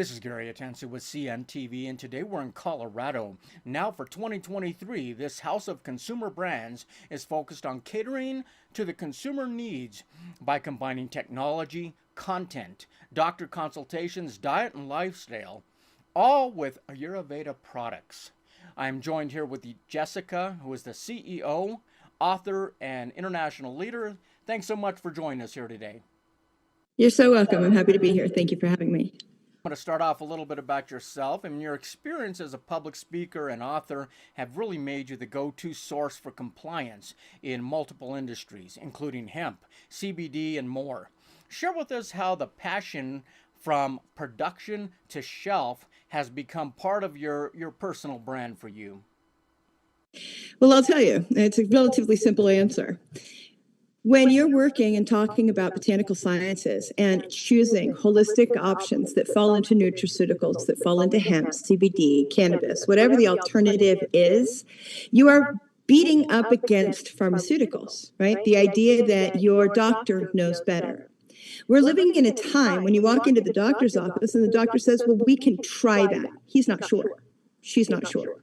This is Gary Atencio with CNTV, and today we're in Colorado. Now for 2023, this House of Consumer Brands is focused on catering to the consumer needs by combining technology, content, doctor consultations, diet, and lifestyle, all with Ayurveda products. I'm joined here with Jessica, who is the CEO, author, and international leader. Thanks so much for joining us here today. You're so welcome. I'm happy to be here. Thank you for having me. I'm going to start off a little bit about yourself, and your experience as a public speaker and author have really made you the go-to source for compliance in multiple industries, including hemp, CBD, and more. Share with us how the passion from production to shelf has become part of your personal brand for you. Well, I'll tell you, it's a relatively simple answer. When you're working and talking about botanical sciences and choosing holistic options that fall into nutraceuticals, that fall into hemp, CBD, cannabis, whatever the alternative is, you are beating up against pharmaceuticals, right? The idea that your doctor knows better. We're living in a time when you walk into the doctor's office and the doctor says, well, we can try that. He's not sure. She's not sure.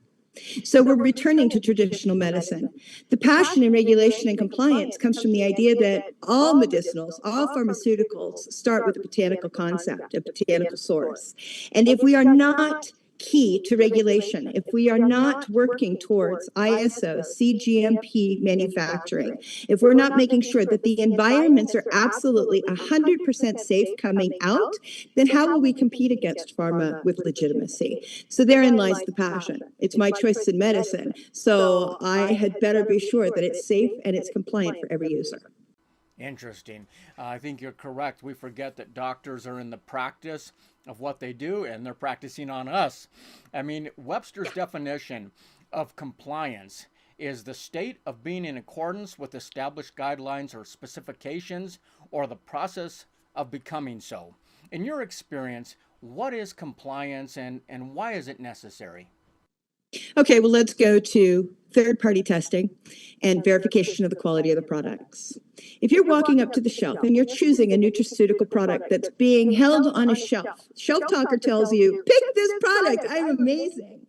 So we're returning to traditional medicine. The passion in regulation and compliance comes from the idea that all medicinals, all pharmaceuticals start with a botanical concept, a botanical source. And if we are not key to regulation, if we are not working towards ISO, CGMP manufacturing, if we're not making sure that the environments are absolutely 100% safe coming out, then how will we compete against pharma with legitimacy? So therein lies the passion. It's my choice in medicine. So I had better be sure that it's safe and it's compliant for every user. Interesting. I think you're correct. We forget that doctors are in the practice of what they do, and they're practicing on us. I mean, Webster's definition of compliance is the state of being in accordance with established guidelines or specifications, or the process of becoming so. In your experience, what is compliance and why is it necessary? Okay, well, let's go to third-party testing and verification of the quality of the products. If you're walking up to the shelf and you're choosing a nutraceutical product that's being held on a shelf, Shelf Talker tells you, pick this product, I'm amazing.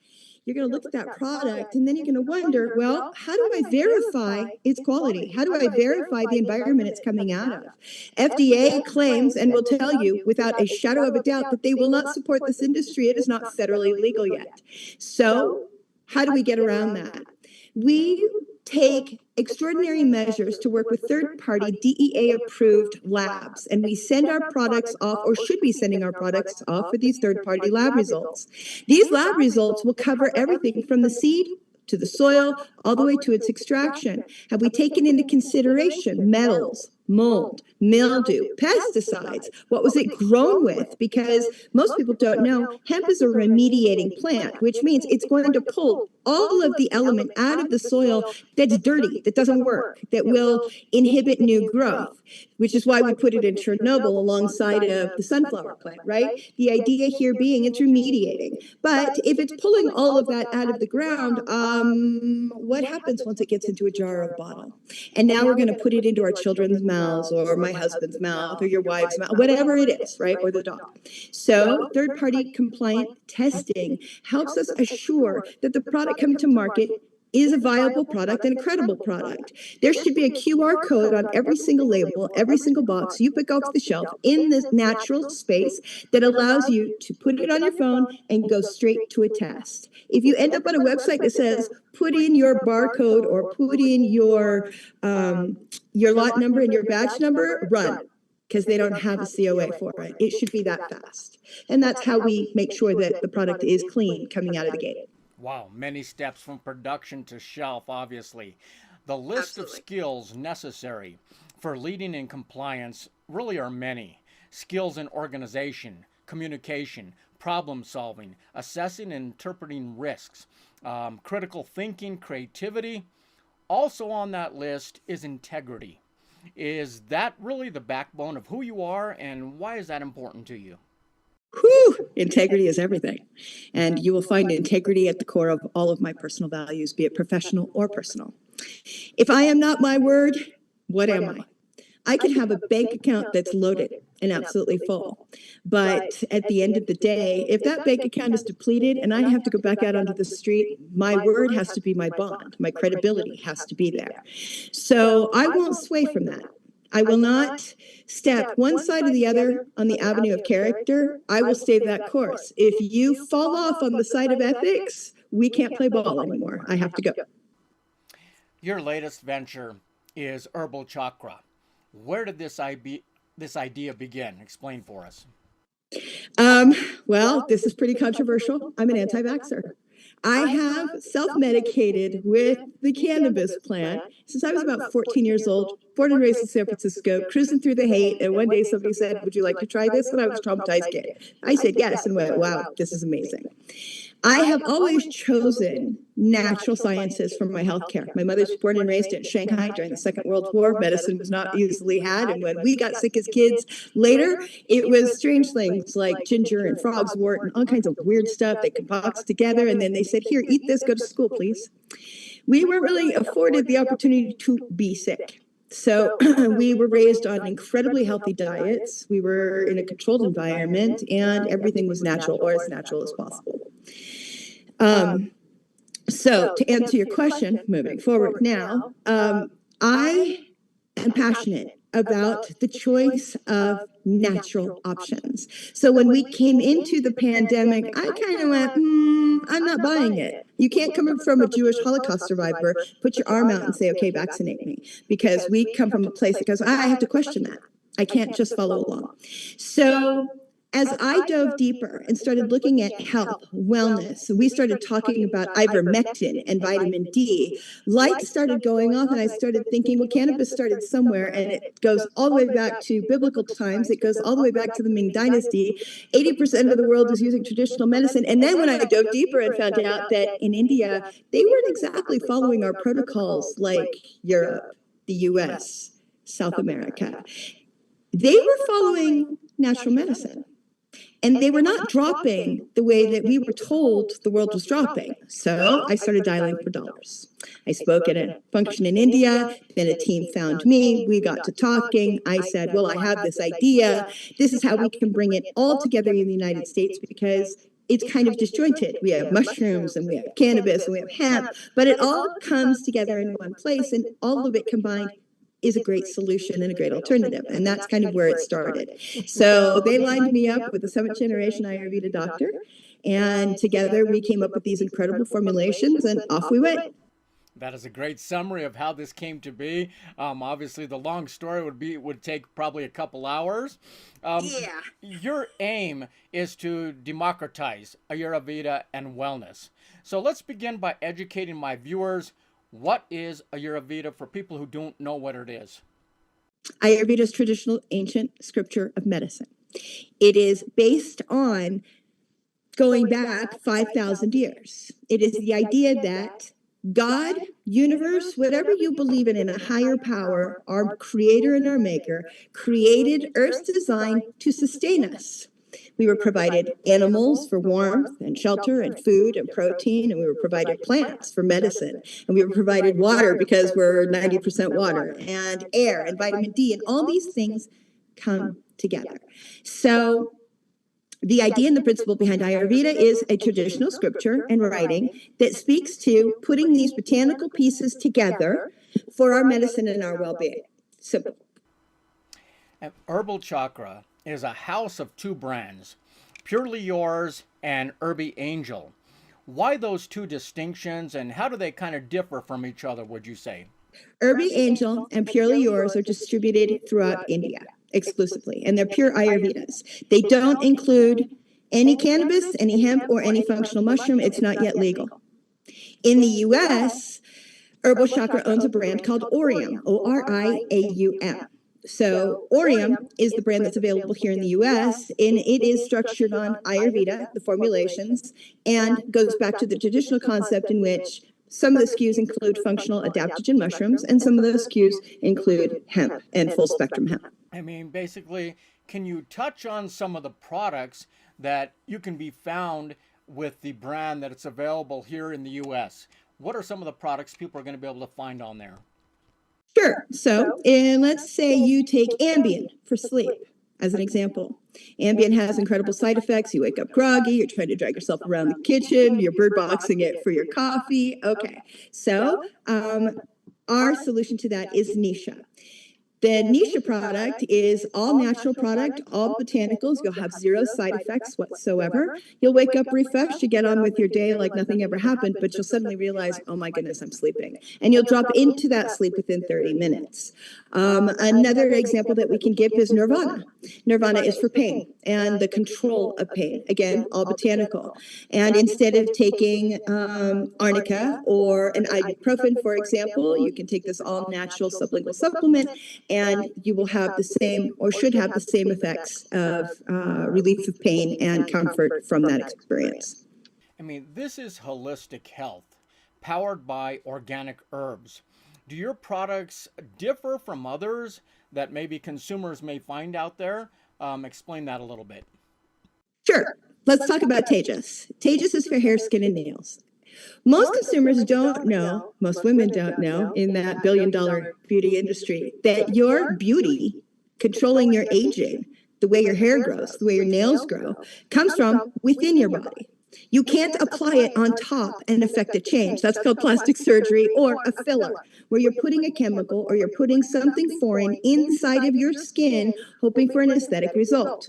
You're going to look at that product and then you're going to wonder, well, how do I verify its quality? How do I verify the environment it's coming out of? FDA claims and will tell you without a shadow of a doubt that they will not support this industry. It is not federally legal yet. So how do we get around that? We take extraordinary measures to work with third-party DEA-approved labs, and we send our products off, or should be sending our products off, for these third-party lab results. These lab results will cover everything from the seed to the soil, all the way to its extraction. Have we taken into consideration metals, mold, mildew, pesticides? What was it grown with? Because most people don't know, hemp is a remediating plant, which means it's going to pull all of the element out of the soil that's dirty, that doesn't work, that will inhibit new growth, which is why we put it in Chernobyl alongside of the sunflower plant, right? The idea here being it's remediating. But if it's pulling all of that out of the ground, what happens once it gets into a jar or a bottle? And now we're going to put it into our children's mouths, or my husband's mouth, or your wife's mouth, whatever it is, right? Or the dog. So third-party compliant testing helps us assure that the product coming to market is a viable product and a credible product. There should be a QR code on every single label, every single box you pick off the shelf in this natural space that allows you to put it on your phone and go straight to a test. If you end up on a website that says, put in your barcode or put in your lot number and your batch number, run, because they don't have a COA for it. It should be that fast. And that's how we make sure that the product is clean coming out of the gate. Wow, many steps from production to shelf, obviously. The list of skills necessary for leading in compliance really are many. Skills in organization, communication, problem solving, assessing and interpreting risks, critical thinking, creativity. Also on that list is integrity. Is that really the backbone of who you are, and why is that important to you? Whew, integrity is everything. And you will find integrity at the core of all of my personal values, be it professional or personal. If I am not my word, what am I? I could have a bank account that's loaded and absolutely full. But at the end of the day, if that bank account is depleted and I have to go back out onto the street, my word has to be my bond. My credibility has to be there. So I won't sway from that. I will not step one side or the other on the avenue of character. I will stay that course. If you fall off on the side of ethics, we can't play ball anymore. I have to go. Your latest venture is Herbal Chakra. Where did this idea begin? Explain for us. Well, this is pretty controversial. I'm an anti-vaxxer. I have self-medicated with the cannabis plant since I was about 14 years old, born and raised in San Francisco, cruising through the hate. And one day somebody said, "Would you like to try this?" And I was a traumatized kid. I said yes and went, "Wow, this is amazing." I have always chosen natural sciences for my healthcare. My mother's born and raised in Shanghai during the Second World War. Medicine was not easily had. And when we got sick as kids later, it was strange things like ginger and frog's wort and all kinds of weird stuff they could box together. And then they said, "Here, eat this, go to school, please." We weren't really afforded the opportunity to be sick. So we were raised on incredibly healthy diets. We were in a controlled environment and everything was natural or as natural as possible. So to answer your question, moving forward now, I am passionate about the choice of natural options. So when we came into the pandemic, I kind of went, I'm not buying it. You can't come from a Jewish Holocaust survivor, put your arm out and say, "Okay, vaccinate me," because we come from a place that goes, I have to question that. I can't just follow along. So as I dove deeper and started looking at health, wellness, we started talking about ivermectin and vitamin D, lights started going off, and I started thinking, well, cannabis started somewhere, and it goes all the way back to biblical times. It goes all the way back to the Ming Dynasty. 80% of the world is using traditional medicine. And then when I dove deeper and found out that in India, they weren't exactly following our protocols like Europe, the US, South America. They were following natural medicine. And they were not dropping the way that we were told the world was dropping. So I started dialing for dollars. I spoke at a function in India. Then a team found me. We got to talking. I said, well, I have this idea. This is how we can bring it all together in the United States because it's kind of disjointed. We have mushrooms and we have cannabis and we have hemp, but it all comes together in one place and all of it combined is a great solution and a great alternative. And that's kind of where it started. So they lined me up with a 7th generation Ayurveda doctor. And together we came up with these incredible formulations and off we went. That is a great summary of how this came to be. Obviously, the long story would take probably a couple hours. Yeah. Your aim is to democratize Ayurveda and wellness. So let's begin by educating my viewers. What is Ayurveda for people who don't know what it is? Ayurveda is traditional ancient scripture of medicine. It is based on going back 5,000 years. It is the idea that God, universe, whatever you believe in a higher power, our creator and our maker, created Earth's design to sustain us. We were provided animals for warmth and shelter and food and protein, and we were provided plants for medicine, and we were provided water because we're 90% water, and air and vitamin D, and all these things come together. So the idea and the principle behind Ayurveda is a traditional scripture and writing that speaks to putting these botanical pieces together for our medicine and our well-being. Simple. And Herbal Chakra is a house of two brands, Purely Yours and Herbie Angel. Why those two distinctions and how do they kind of differ from each other, would you say? Herbie Angel and Purely Yours are distributed throughout India exclusively, and they're pure Ayurvedas. They don't include any cannabis, any hemp, or any functional mushroom. It's not yet legal. In the US, Herbal Chakra owns a brand called Orium, Oriaum. So Orium is the brand that's available here in the US, and it is structured on Ayurveda, the formulations, and goes back to the traditional concept in which some of the SKUs include functional adaptogen mushrooms, and some of those SKUs include hemp and full spectrum hemp. I mean, basically, can you touch on some of the products that you can be found with the brand that it's available here in the US? What are some of the products people are going to be able to find on there? Sure. So, and let's say you take Ambien for sleep. as an example. Ambien has incredible side effects. You wake up groggy, you're trying to drag yourself around the kitchen, you're bird boxing it for your coffee. Okay, so our solution to that is Nisha. The Nisha product is all natural product, all botanicals. You'll have zero side effects whatsoever. You'll wake up refreshed, you get on with your day like nothing ever happened, but you'll suddenly realize, oh my goodness, I'm sleeping. And you'll drop into that sleep within 30 minutes. Another example that we can give is Nirvana. Nirvana is for pain and the control of pain. Again, all botanical. And instead of taking arnica or an ibuprofen, for example, you can take this all natural sublingual supplement, and you will have the same, or should have the same effects of relief of pain and comfort from that experience. I mean, this is holistic health, powered by organic herbs. Do your products differ from others that maybe consumers may find out there? Explain that a little bit. Sure. Let's talk about Tejas. Tejas is for hair, skin, and nails. Most consumers don't know, most women don't know in that billion-dollar beauty industry, that your beauty, controlling your aging, the way your hair grows, the way your nails grow, comes from within your body. You can't apply it on top and affect a change. That's called plastic surgery or a filler, where you're putting a chemical or you're putting something foreign inside of your skin, hoping for an aesthetic result.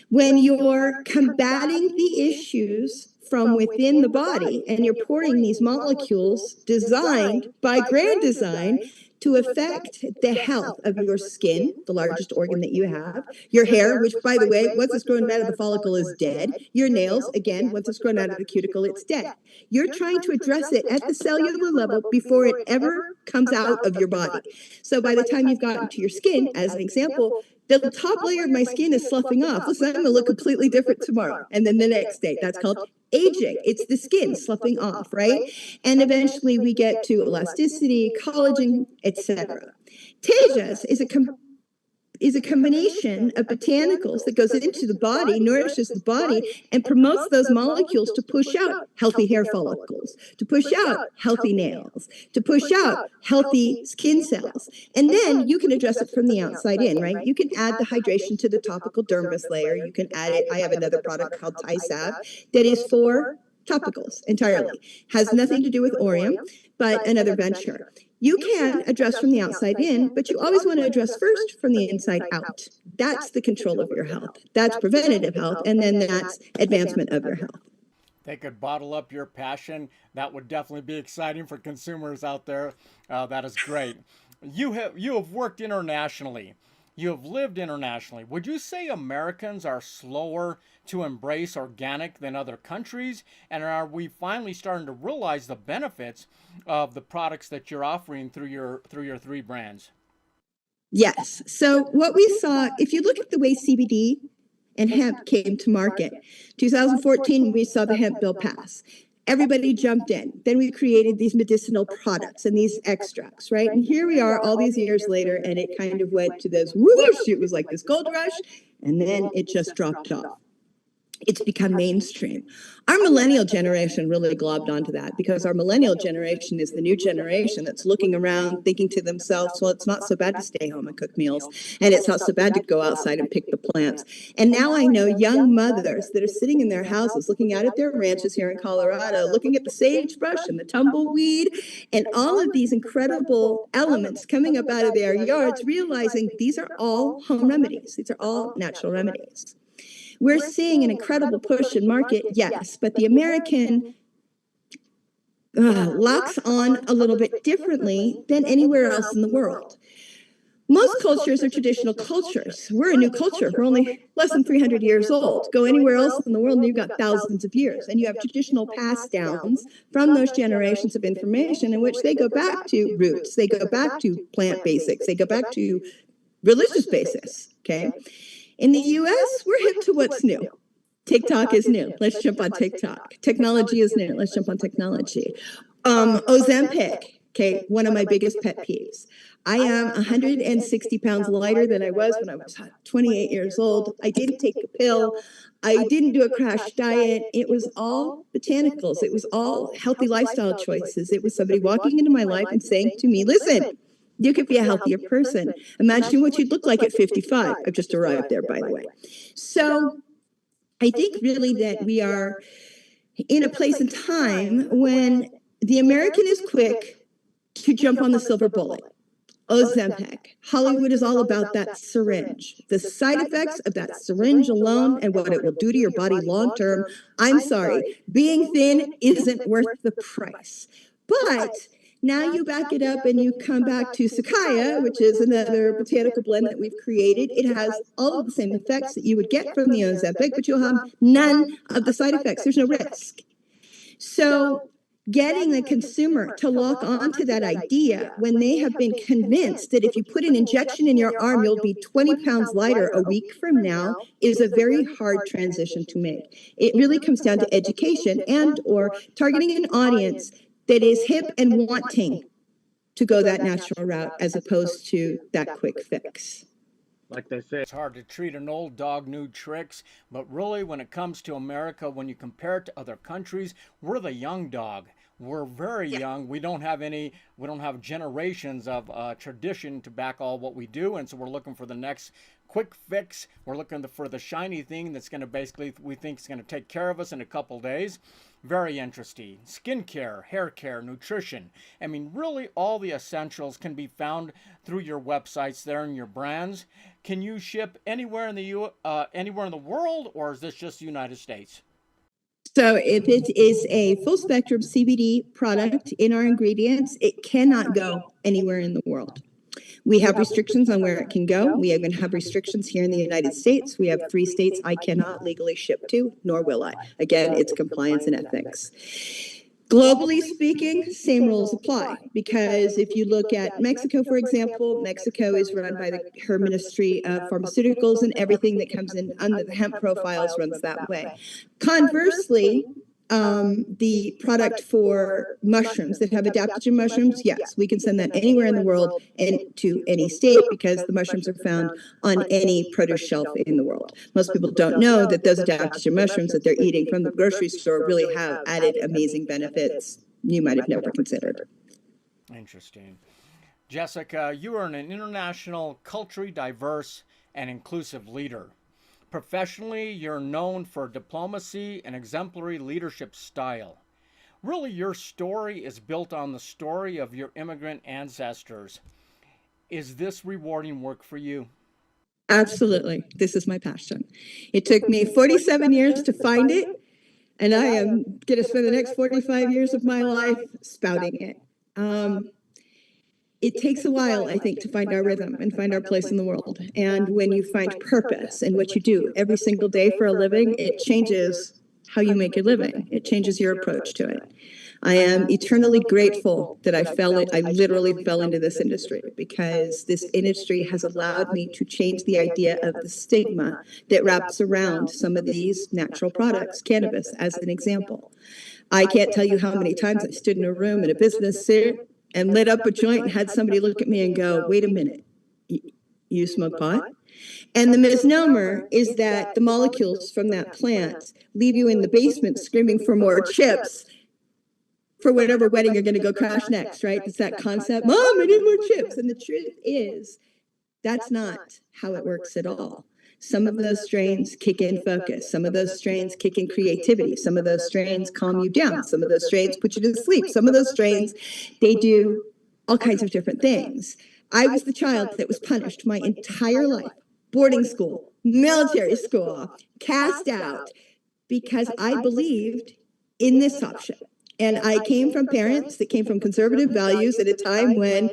When you're combating the issues from within the body and you're pouring these molecules designed by grand design to affect the health of your skin, the largest organ that you have, your hair, which, by the way, once it's grown out of the follicle is dead, your nails, again, once it's grown out of the cuticle, it's dead. You're trying to address it at the cellular level before it ever comes out of your body. So by the time you've gotten to your skin, as an example, the top layer of my skin is sloughing off. Listen, I'm going to look completely different tomorrow. And then the next day, that's called aging. It's the skin sloughing off, right? And eventually we get to elasticity, collagen, etc. Tejas is a combination of botanicals that goes into the body, nourishes the body, and promotes those molecules to push out healthy hair follicles, to push out healthy nails, to push out healthy skin cells. And then you can address it from the outside in, right? You can add the hydration to the topical dermis layer. You can add it. I have another product called Tysav that is for topicals entirely. Has nothing to do with Orium, but another venture. You can address from the outside in, but you always want to address first from the inside out. That's the control of your health. That's preventative health, and then that's advancement of your health. They could bottle up your passion. That would definitely be exciting for consumers out there. That is great. You have worked internationally. You have lived internationally. Would you say Americans are slower to embrace organic than other countries? And are we finally starting to realize the benefits of the products that you're offering through your three brands? Yes. So what we saw, if you look at the way CBD and hemp came to market, 2014, we saw the hemp bill pass. Everybody jumped in. Then we created these medicinal products and these extracts, right? And here we are all these years later, and it kind of went to this whoosh. It was like this gold rush, and then it just dropped off. It's become mainstream. Our millennial generation really globbed onto that, because our millennial generation is the new generation that's looking around thinking to themselves, well, it's not so bad to stay home and cook meals, and it's not so bad to go outside and pick the plants. And now I know young mothers that are sitting in their houses looking out at their ranches here in Colorado, looking at the sagebrush and the tumbleweed and all of these incredible elements coming up out of their yards, realizing these are all home remedies. These are all natural remedies. We're seeing an incredible push in market, yes, but the American locks on a little bit differently than anywhere else in the world. Most cultures are traditional cultures. We're a new culture. We're only less than 300 years old. Go anywhere else in the world and you've got thousands of years. And you have traditional pass downs from those generations of information in which they go back to roots. They go back to plant basics. They go back to religious basis, okay? In the US, we're hip to what's new. TikTok is new. Let's jump on TikTok. Technology is new. Let's jump on technology. Ozempic, okay, one of my biggest pet peeves. I am 160 pounds lighter than I was when I was 28 years old. I didn't take a pill. I didn't do a crash diet. It was all botanicals. It was all healthy lifestyle choices. It was somebody walking into my life and saying to me, listen, You could be a healthier person. Imagine what you'd look like at 55. I've just arrived there, by the way. So I think really that we are in a place and time when the American is quick to jump on the silver bullet. Ozempic. Hollywood is all about that syringe. The side effects of that syringe alone and what it will do to your body long term. I'm sorry, being thin isn't worth the price. But now you back it up and you come back to Sakaya, which is another botanical blend that we've created. It has all of the same effects that you would get from the Ozempic, but you'll have none of the side effects. There's no risk. So getting the consumer to lock onto that idea when they have been convinced that if you put an injection in your arm, you'll be 20 pounds lighter a week from now is a very hard transition to make. It really comes down to education and or targeting an audience that is hip and wanting to go that natural route as opposed to that quick fix. Like they say, It's hard to treat an old dog new tricks, but really when it comes to America, when you compare it to other countries, we're the young dog. We're very young. We don't have generations of tradition to back all what we do, and so we're looking for the next quick fix. We're looking for the shiny thing that's going to basically, we think is going to take care of us in a couple days. Very interesting. Skincare, hair care, nutrition. I mean, really all the essentials can be found through your websites there and your brands. Can you ship anywhere in the world, or is this just the United States? So if it is a full spectrum CBD product in our ingredients, it cannot go anywhere in the world. We have restrictions on where it can go. We even have restrictions here in the United States. We have 3 states I cannot legally ship to, nor will I. Again, it's compliance and ethics. Globally speaking, same rules apply, because if you look at Mexico, for example, Mexico is run by her Ministry of Pharmaceuticals, and everything that comes in under the hemp profiles runs that way. Conversely, the product for mushrooms that have adaptogen mushrooms, yes, we can send that anywhere in the world and to any state because the mushrooms are found on any produce shelf in the world. Most people don't know that those adaptogen mushrooms that they're eating from the grocery store really have added amazing benefits you might have never considered. Interesting. Jessica, you are an international, culturally diverse, and inclusive leader. Professionally, you're known for diplomacy and exemplary leadership style. Really, your story is built on the story of your immigrant ancestors. Is this rewarding work for you? Absolutely. This is my passion. It took me 47 years to find it, and I am going to spend the next 45 years of my life spouting it. It takes a while, I think, to find our rhythm and find our place in the world. And when you find purpose in what you do every single day for a living, it changes how you make your living. It changes your approach to it. I am eternally grateful that I literally fell into this industry, because this industry has allowed me to change the idea of the stigma that wraps around some of these natural products, cannabis as an example. I can't tell you how many times I stood in a room in a business suit and lit up a joint and had somebody look at me and go, wait a minute, you smoke pot? And the misnomer is that the molecules from that plant leave you in the basement screaming for more chips for whatever wedding you're going to go crash next, right? It's that concept, Mom, I need more chips. And the truth is, that's not how it works at all. Some of those strains kick in focus. Some of those strains kick in creativity. Some of those strains calm you down. Some of those strains put you to sleep. Some of those strains, they do all kinds of different things. I was the child that was punished my entire life. Boarding school, military school, cast out, because I believed in this option. And I came from parents that came from conservative values at a time when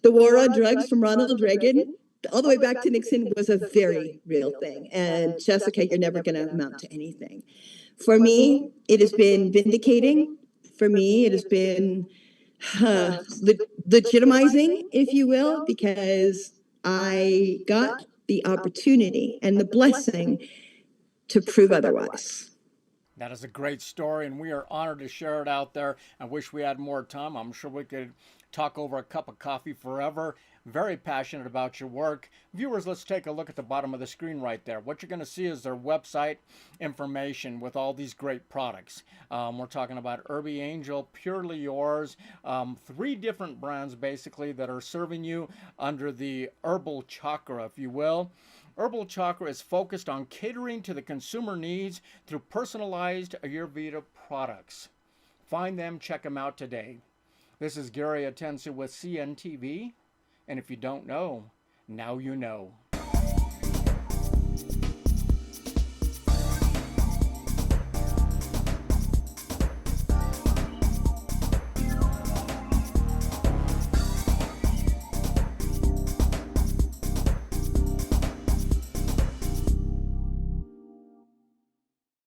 the war on drugs from Ronald Reagan all the way back to Nixon was a very real thing. And Jessica, you're never going to amount to anything. For me, it has been vindicating. For me, it has been legitimizing, if you will, because I got the opportunity and the blessing to prove otherwise. That is a great story, and we are honored to share it out there. I wish we had more time. I'm sure we could talk over a cup of coffee forever. very passionate about your work. Viewers, let's take a look at the bottom of the screen right there. What you're going to see is their website information with all these great products. We're talking about Herbie Angel, Purely Yours, 3 different brands basically that are serving you under the herbal chakra, if you will. Herbal Chakra is focused on catering to the consumer needs through personalized Ayurveda products. Find them, check them out today. This is Gary Atencio with CNTV, and if you don't know, now you know.